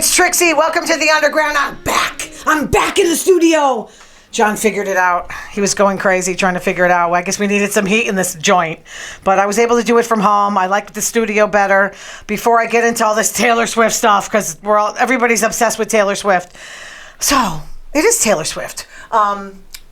it's Trixie. Welcome to the underground. I'm back in the studio. John figured it out. He was going crazy trying to figure it out. Well, I guess we needed some heat in this joint. But I was able to do it from home. I liked the studio better. Before I get into all this Taylor Swift stuff, because everybody's obsessed with Taylor Swift. So, it is Taylor Swift.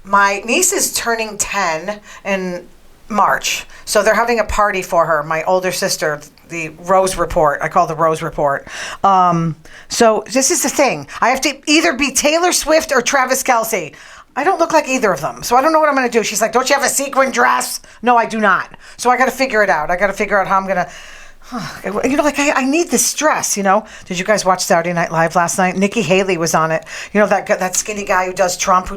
My niece is turning 10 in March. So they're having a party for her, my older sister, the Rose Report. I call the Rose Report. So this is the thing. I have to either be Taylor Swift or Travis Kelce. I don't look like either of them. So I don't know what I'm going to do. She's like, don't you have a sequin dress? No, I do not. So I got to figure it out. I got to figure out how I'm going to... I need this stress, you know. Did you guys watch Saturday Night Live last night? Nikki Haley was on it. You know, that skinny guy who does Trump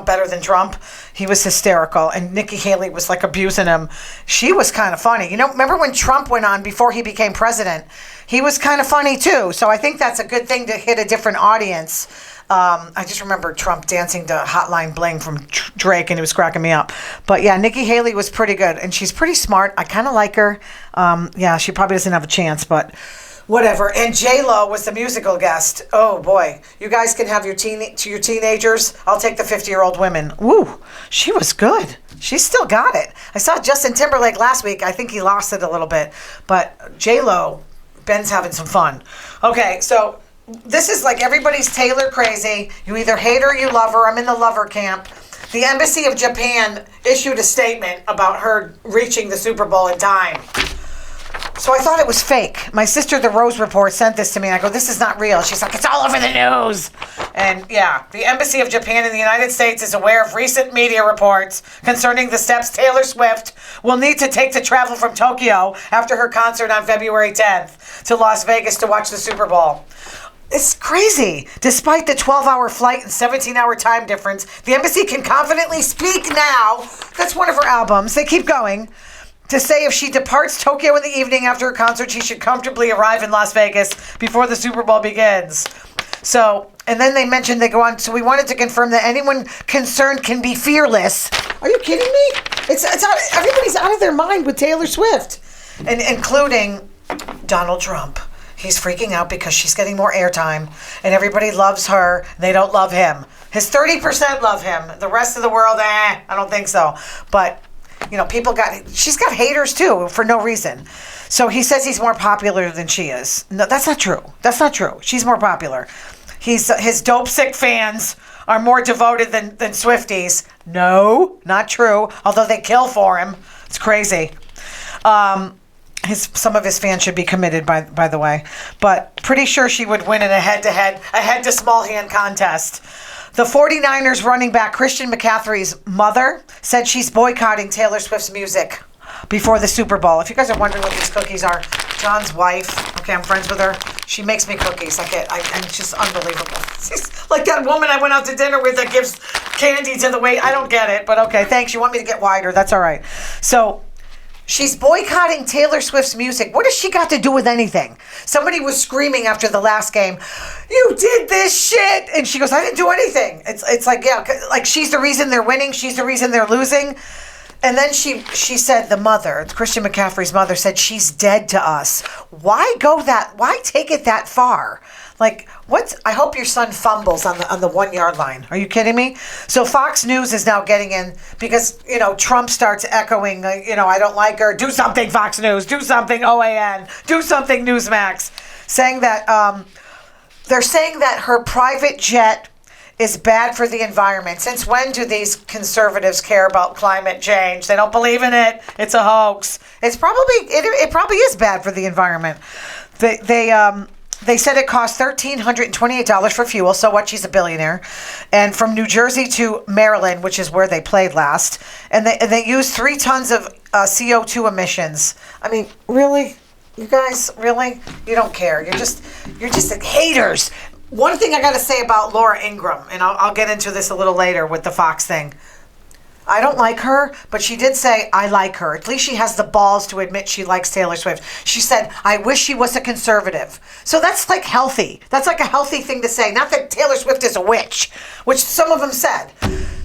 better than Trump? He was hysterical. And Nikki Haley was like abusing him. She was kind of funny. You know, remember when Trump went on before he became president? He was kind of funny too. So I think that's a good thing to hit a different audience. I just remember Trump dancing to Hotline Bling from Drake, and it was cracking me up. But yeah, Nikki Haley was pretty good, and she's pretty smart. I kind of like her. Yeah, she probably doesn't have a chance, but whatever. And J-Lo was the musical guest. Oh boy, you guys can have your teenagers. I'll take the 50-year-old women. Woo, she was good. She still got it. I saw Justin Timberlake last week. I think he lost it a little bit, but J-Lo, Ben's having some fun. Okay, so. This is like everybody's Taylor crazy. You either hate her or you love her. I'm in the lover camp. The Embassy of Japan issued a statement about her reaching the Super Bowl in time. So I thought it was fake. My sister, the Rose Report, sent this to me. I go, this is not real. She's like, it's all over the news. And yeah, the Embassy of Japan in the United States is aware of recent media reports concerning the steps Taylor Swift will need to take to travel from Tokyo after her concert on February 10th to Las Vegas to watch the Super Bowl. It's crazy. Despite the 12-hour flight and 17-hour time difference, the embassy can confidently speak now. That's one of her albums. They keep going. To say if she departs Tokyo in the evening after her concert, she should comfortably arrive in Las Vegas before the Super Bowl begins. So, and then they mentioned, they go on, so we wanted to confirm that anyone concerned can be fearless. Are you kidding me? Everybody's out of their mind with Taylor Swift. And including Donald Trump. He's freaking out because she's getting more airtime, and everybody loves her. They don't love him. His 30% love him. The rest of the world, I don't think so. But, you know, she's got haters too for no reason. So he says he's more popular than she is. No, that's not true. That's not true. She's more popular. His dope sick fans are more devoted than Swifties. No, not true. Although they kill for him. It's crazy. Some of his fans should be committed, by the way. But pretty sure she would win in a head-to-small hand contest. The 49ers running back Christian McCaffrey's mother said she's boycotting Taylor Swift's music before the Super Bowl. If you guys are wondering what these cookies are, John's wife, okay, I'm friends with her. She makes me cookies. And it's just unbelievable. She's like that woman I went out to dinner with that gives candy to the wait. I don't get it, but okay, thanks. You want me to get wider. That's all right. So... she's boycotting Taylor Swift's music. What has she got to do with anything? Somebody was screaming after the last game, you did this shit. And she goes, I didn't do anything. It's like, yeah, like she's the reason they're winning. She's the reason they're losing. And then she said, the mother, Christian McCaffrey's mother, said she's dead to us. Why take it that far? Like, I hope your son fumbles on the 1 yard line. Are you kidding me? So Fox News is now getting in because, you know, Trump starts echoing, I don't like her. Do something, Fox News. Do something, OAN. Do something, Newsmax. Saying that, they're saying that her private jet is bad for the environment. Since when do these conservatives care about climate change? They don't believe in it. It's a hoax. It probably is bad for the environment. They said it cost $1,328 for fuel. So what? She's a billionaire. And from New Jersey to Maryland, which is where they played last. And they used 3 tons of CO2 emissions. I mean, really? You guys, really? You don't care. You're just haters. One thing I got to say about Laura Ingraham, and I'll get into this a little later with the Fox thing. I don't like her, but she did say, I like her. At least she has the balls to admit she likes Taylor Swift. She said, I wish she was a conservative. So that's like healthy. That's like a healthy thing to say. Not that Taylor Swift is a witch, which some of them said.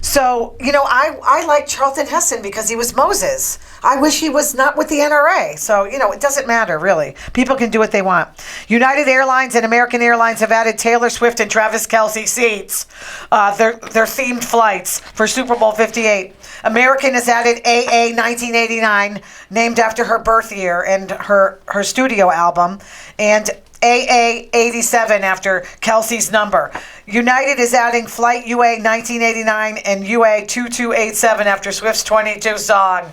So, I like Charlton Heston because he was Moses. I wish he was not with the NRA. So, it doesn't matter, really. People can do what they want. United Airlines and American Airlines have added Taylor Swift and Travis Kelce seats, their themed flights for Super Bowl 58. American has added AA 1989, named after her birth year and her studio album, and AA 87 after Kelsey's number. United is adding Flight UA 1989 and UA 2287 after Swift's 22 song.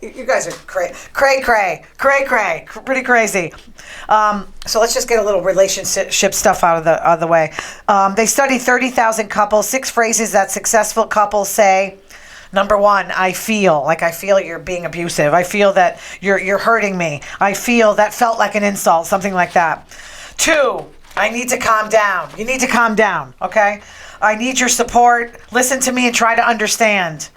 You guys are cray, pretty crazy. So let's just get a little relationship stuff out of the way. They studied 30,000 couples, 6 phrases that successful couples say. Number 1, I feel you're being abusive. I feel that you're hurting me. I feel that felt like an insult, something like that. 2, I need to calm down. You need to calm down, okay? I need your support. Listen to me and try to understand.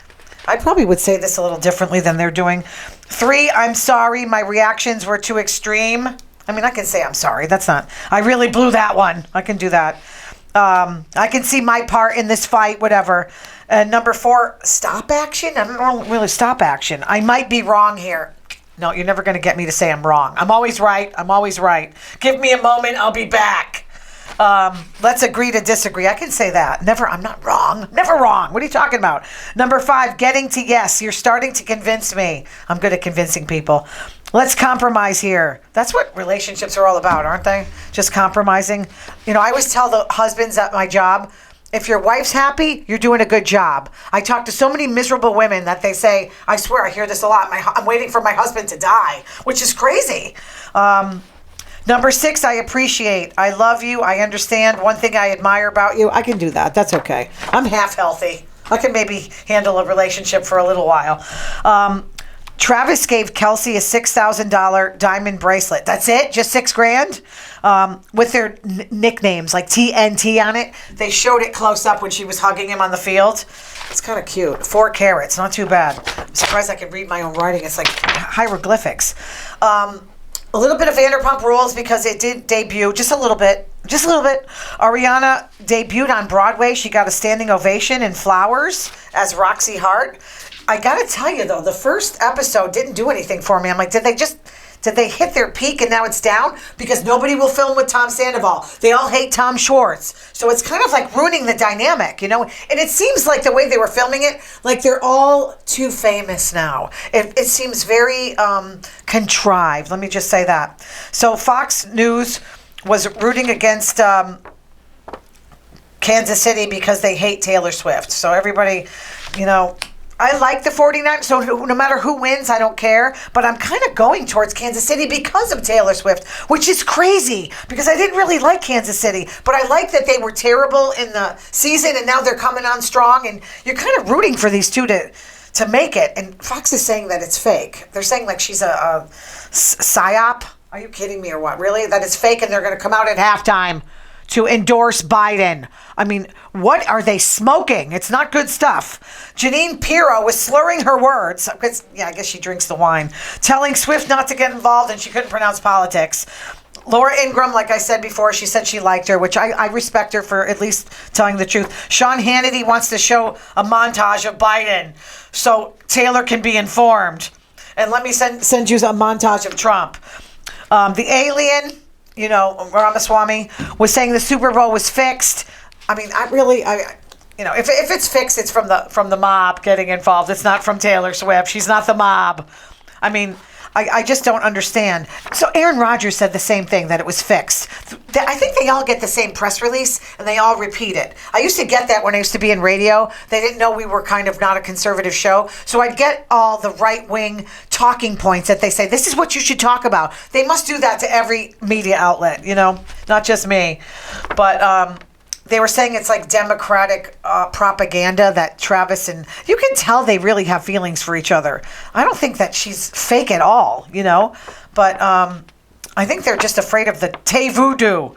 I probably would say this a little differently than they're doing. 3, I'm sorry. My reactions were too extreme. I can say I'm sorry. I really blew that one. I can do that. I can see my part in this fight, whatever. Number 4, stop action. I don't really stop action. I might be wrong here. No, you're never going to get me to say I'm wrong. I'm always right. Give me a moment. I'll be back. Let's agree to disagree. I can say that. I'm not wrong. Never wrong. What are you talking about? Number 5, getting to yes. You're starting to convince me. I'm good at convincing people. Let's compromise here. That's what relationships are all about, aren't they? Just compromising. I always tell the husbands at my job, if your wife's happy, you're doing a good job. I talk to so many miserable women that they say, I swear I hear this a lot, I'm waiting for my husband to die, which is crazy. Number 6, I appreciate. I love you. I understand. One thing I admire about you. I can do that. That's okay. I'm half healthy. I can maybe handle a relationship for a little while. Travis gave Kelsey a $6,000 diamond bracelet. That's it? Just $6,000? With their nicknames like TNT on it. They showed it close up when she was hugging him on the field. It's kind of cute. 4 carats. Not too bad. I'm surprised I could read my own writing. It's like hieroglyphics. A little bit of Vanderpump Rules because it did debut. Just a little bit. Ariana debuted on Broadway. She got a standing ovation in Flowers as Roxy Hart. I gotta tell you though, the first episode didn't do anything for me. I'm like, did they hit their peak and now it's down? Because nobody will film with Tom Sandoval. They all hate Tom Schwartz. So it's kind of like ruining the dynamic, And it seems like the way they were filming it, like they're all too famous now. It seems very contrived. Let me just say that. So Fox News was rooting against Kansas City because they hate Taylor Swift. So everybody, I like the 49ers, so no matter who wins, I don't care. But I'm kind of going towards Kansas City because of Taylor Swift, which is crazy because I didn't really like Kansas City. But I like that they were terrible in the season and now they're coming on strong. And you're kind of rooting for these two to make it. And Fox is saying that it's fake. They're saying like she's a psyop. Are you kidding me or what? Really? That it's fake and they're going to come out at halftime to endorse Biden. What are they smoking? It's not good stuff. Janine Pirro was slurring her words. I guess she drinks the wine. Telling Swift not to get involved and she couldn't pronounce politics. Laura Ingraham, like I said before, she said she liked her, which I respect her for at least telling the truth. Sean Hannity wants to show a montage of Biden so Taylor can be informed. And let me send you a montage of Trump. The alien... Ramaswamy was saying the Super Bowl was fixed. If it's fixed, it's from the mob getting involved. It's not from Taylor Swift. She's not the mob. I just don't understand. So Aaron Rodgers said the same thing, that it was fixed. I think they all get the same press release and they all repeat it. I used to get that when I used to be in radio. They didn't know we were kind of not a conservative show. So I'd get all the right-wing talking points that they say, this is what you should talk about. They must do that to every media outlet, not just me. But they were saying it's like Democratic propaganda that Travis and... You can tell they really have feelings for each other. I don't think that she's fake at all, But I think they're just afraid of the Tay Voodoo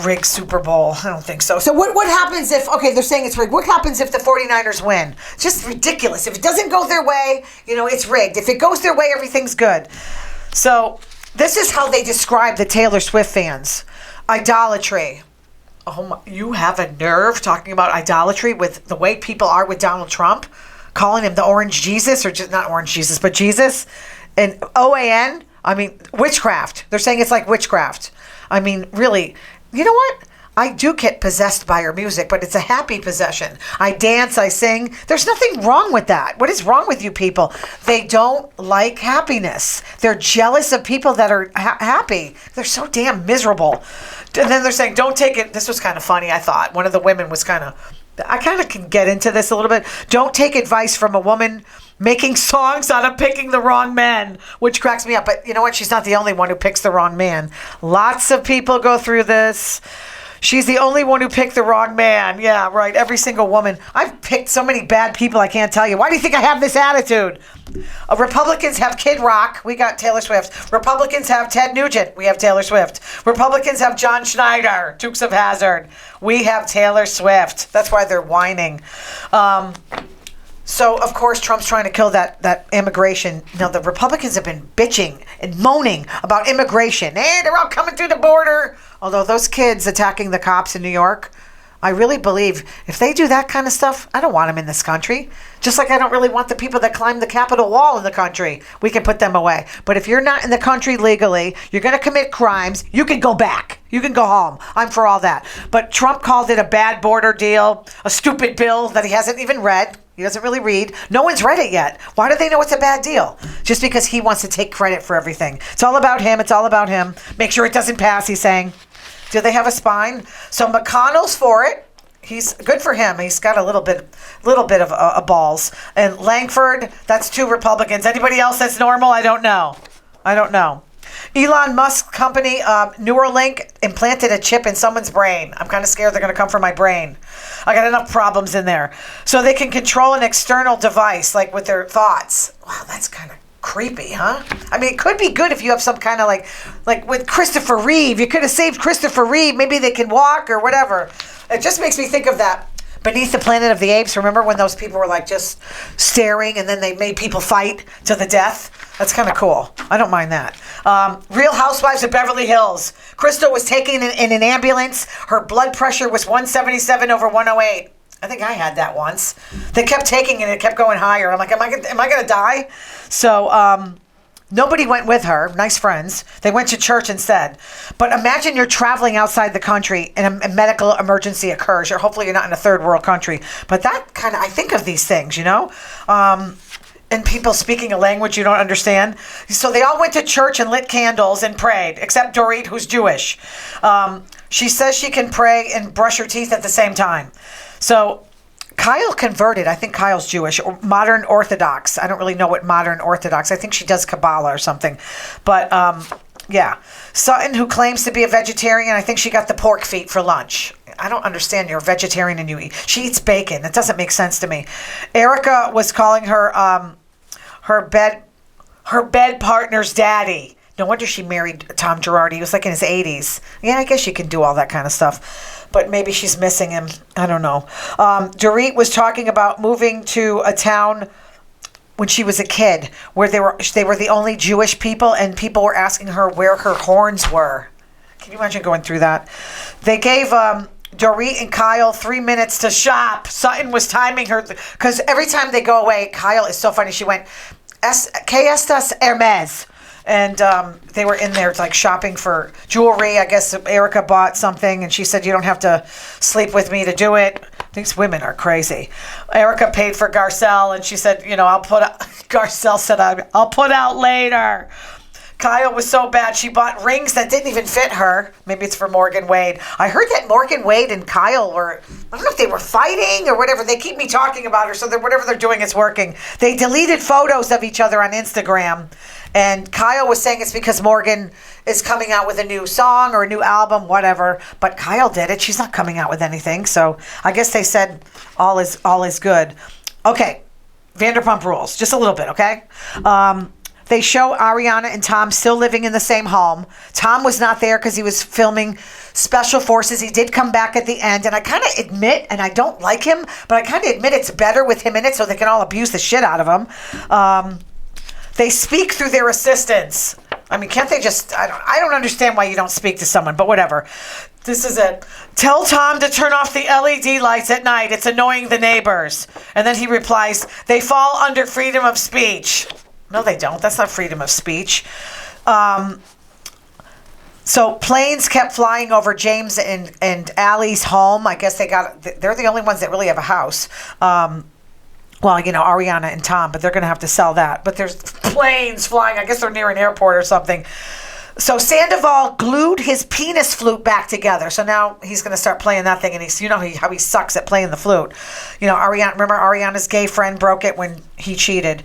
rigged Super Bowl. I don't think so. So what happens if... Okay, they're saying it's rigged. What happens if the 49ers win? Just ridiculous. If it doesn't go their way, it's rigged. If it goes their way, everything's good. So this is how they describe the Taylor Swift fans. Idolatry. Oh my, you have a nerve talking about idolatry with the way people are with Donald Trump, calling him the Orange Jesus, or just not Orange Jesus, but Jesus, and OAN. I mean, witchcraft. They're saying it's like witchcraft. I mean, really, you know what? I do get possessed by her music, but it's a happy possession. I dance, I sing. There's nothing wrong with that. What is wrong with you people? They don't like happiness. They're jealous of people that are happy. They're so damn miserable. And then they're saying, don't take it. This was kind of funny, I thought. One of the women was I kind of can get into this a little bit. Don't take advice from a woman making songs out of picking the wrong man, which cracks me up. But you know what? She's not the only one who picks the wrong man. Lots of people go through this. She's the only one who picked the wrong man. Yeah, right. Every single woman. I've picked so many bad people I can't tell you. Why do you think I have this attitude? Republicans have Kid Rock. We got Taylor Swift. Republicans have Ted Nugent. We have Taylor Swift. Republicans have John Schneider, Dukes of Hazzard. We have Taylor Swift. That's why they're whining. So, of course, Trump's trying to kill that immigration. Now, the Republicans have been bitching and moaning about immigration. Hey, they're all coming through the border. Although those kids attacking the cops in New York, I really believe if they do that kind of stuff, I don't want them in this country. Just like I don't really want the people that climb the Capitol wall in the country. We can put them away. But if you're not in the country legally, you're going to commit crimes, you can go back. You can go home. I'm for all that. But Trump called it a bad border deal, a stupid bill that he hasn't even read. He doesn't really read. No one's read it yet. Why do they know it's a bad deal? Just because he wants to take credit for everything. It's all about him. It's all about him. Make sure it doesn't pass, he's saying. Do they have a spine? So McConnell's for it. He's good for him. He's got a little bit of balls. And Langford, that's 2 Republicans. Anybody else that's normal? I don't know. Elon Musk's company, Neuralink, implanted a chip in someone's brain. I'm kind of scared they're going to come for my brain. I got enough problems in there. So they can control an external device, like with their thoughts. Wow, that's kind of creepy, huh? I mean, it could be good if you have some kind of like with Christopher Reeve. You could have saved Christopher Reeve. Maybe they can walk or whatever. It just makes me think of that Beneath the Planet of the Apes. Remember when those people were like just staring and then they made people fight to the death? That's kind of cool. I don't mind that. Real Housewives of Beverly Hills. Crystal was taken in an ambulance. Her blood pressure was 177 over 108. I think I had that once. They kept taking it and it kept going higher. I'm like, am I going to die? So nobody went with her. Nice friends. They went to church instead. But imagine you're traveling outside the country and a medical emergency occurs. Hopefully you're not in a third world country. But that kind of, I think of these things, you know? And people speaking a language you don't understand. So they all went to church and lit candles and prayed, except Dorit, who's Jewish. She says she can pray and brush her teeth at the same time. So Kyle converted. I think Kyle's Jewish, or modern Orthodox. I don't really know what modern Orthodox. I think she does Kabbalah or something. But yeah. Sutton, who claims to be a vegetarian, I think she got the pork feet for lunch. I don't understand. You're a vegetarian and she eats bacon. It doesn't make sense to me. Erica was calling her her bed partner's daddy. No wonder she married Tom Girardi. He was like in his 80s. Yeah, I guess she can do all that kind of stuff. But maybe she's missing him. I don't know. Dorit was talking about moving to a town when she was a kid where they were the only Jewish people, and people were asking her where her horns were. Can you imagine going through that? They gave Dorit and Kyle 3 minutes to shop. Sutton was timing her because every time they go away, Kyle is so funny. She went, ¿Qué estas Hermes? And they were in there like shopping for jewelry. I guess Erica bought something, and she said, you don't have to sleep with me to do it. These women are crazy. Erica paid for Garcelle, and she said, Garcelle said, I'll put out later. Kyle was so bad, she bought rings that didn't even fit her. Maybe it's for Morgan Wade. I heard that Morgan Wade and Kyle were, I don't know if they were fighting or whatever. They keep me talking about her, so that whatever they're doing is working. They deleted photos of each other on Instagram. And Kyle was saying it's because Morgan is coming out with a new song or a new album, whatever. But Kyle did it. She's not coming out with anything. So I guess they said all is good. Okay, Vanderpump Rules. Just a little bit, okay? They show Ariana and Tom still living in the same home. Tom was not there because he was filming Special Forces. He did come back at the end. And I kind of admit, and I don't like him, but I kind of admit it's better with him in it so they can all abuse the shit out of him. They speak through their assistants. I mean, can't they just, I don't understand why you don't speak to someone, but whatever. This is it. Tell Tom to turn off the LED lights at night. It's annoying the neighbors. And then he replies, they fall under freedom of speech. No, they don't. That's not freedom of speech. So planes kept flying over James and Allie's home. I guess they're the only ones that really have a house. Well, you know, Ariana and Tom, but they're going to have to sell that. But there's planes flying. I guess they're near an airport or something. So Sandoval glued his penis flute back together. So now he's going to start playing that thing. And how he sucks at playing the flute. You know, remember Ariana's gay friend broke it when he cheated.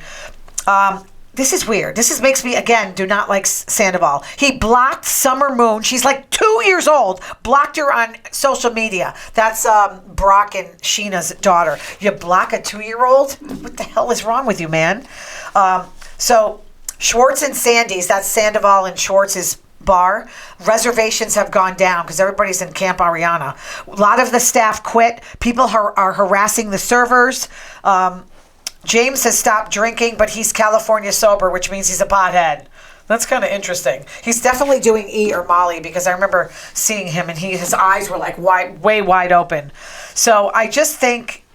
This is weird. Makes me, again, do not like Sandoval. He blocked Summer Moon. She's like 2 years old. Blocked her on social media. That's Brock and Sheena's daughter. You block a 2-year-old? What the hell is wrong with you, man? So Schwartz and Sandy's, that's Sandoval and Schwartz's bar, reservations have gone down because everybody's in Camp Ariana. A lot of the staff quit. People are harassing the servers. James has stopped drinking, but he's California sober, which means he's a pothead. That's kind of interesting. He's definitely doing E or Molly because I remember seeing him and his eyes were like way wide open. So I just think...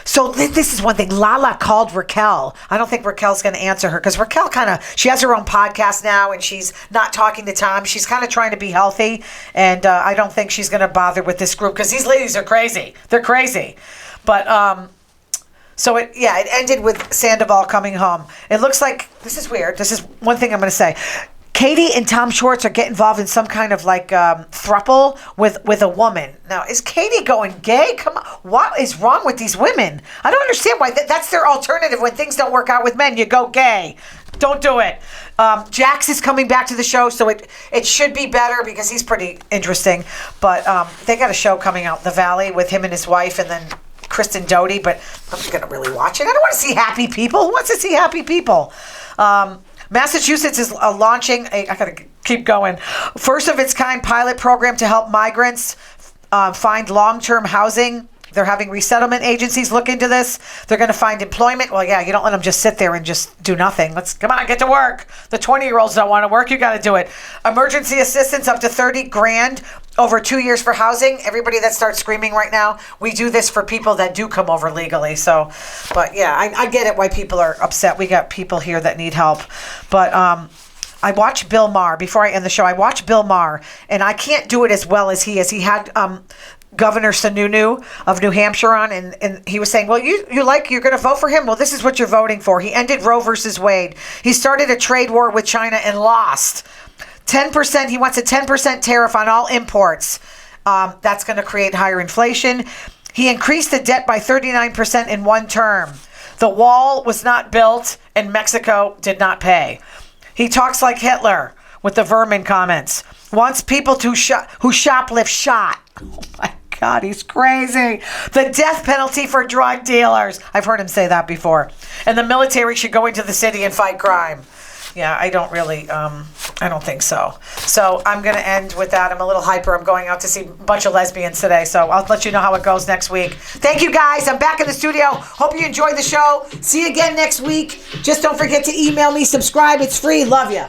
So this is one thing. Lala called Raquel. I don't think Raquel's going to answer her because Raquel she has her own podcast now and she's not talking to Tom. She's kind of trying to be healthy and I don't think she's going to bother with this group because these ladies are crazy. They're crazy. But... So it ended with Sandoval coming home. It looks like, this is weird. This is one thing I'm going to say. Katie and Tom Schwartz are getting involved in some kind of like throuple with a woman. Now, is Katie going gay? Come on. What is wrong with these women? I don't understand why. That's their alternative when things don't work out with men. You go gay. Don't do it. Jax is coming back to the show, so it should be better because he's pretty interesting. But they got a show coming out, The Valley, with him and his wife, and then Kristen Doty, but I'm not going to really watch it. I don't want to see happy people. Who wants to see happy people? Massachusetts is launching, I got to keep going, first of its kind pilot program to help migrants find long-term housing. They're having resettlement agencies look into this. They're going to find employment. Well, yeah, you don't let them just sit there and just do nothing. Come on, get to work. The 20-year-olds don't want to work. You got to do it. Emergency assistance up to $30,000 over 2 years for housing. Everybody that starts screaming right now, we do this for people that do come over legally. So, but yeah, I get it why people are upset. We got people here that need help. But I watched Bill Maher. Before I end the show, I watched Bill Maher, and I can't do it as well as he is. He had Governor Sununu of New Hampshire on, and he was saying, well, you're going to vote for him? Well, this is what you're voting for. He ended Roe versus Wade. He started a trade war with China and lost. 10%, he wants a 10% tariff on all imports. That's going to create higher inflation. He increased the debt by 39% in one term. The wall was not built, and Mexico did not pay. He talks like Hitler with the vermin comments. Wants people who shoplift shot. Oh my God, he's crazy. The death penalty for drug dealers. I've heard him say that before. And the military should go into the city and fight crime. Yeah, I don't think so. So I'm going to end with that. I'm a little hyper. I'm going out to see a bunch of lesbians today, so I'll let you know how it goes next week. Thank you, guys. I'm back in the studio. Hope you enjoyed the show. See you again next week. Just don't forget to email me, subscribe. It's free. Love you.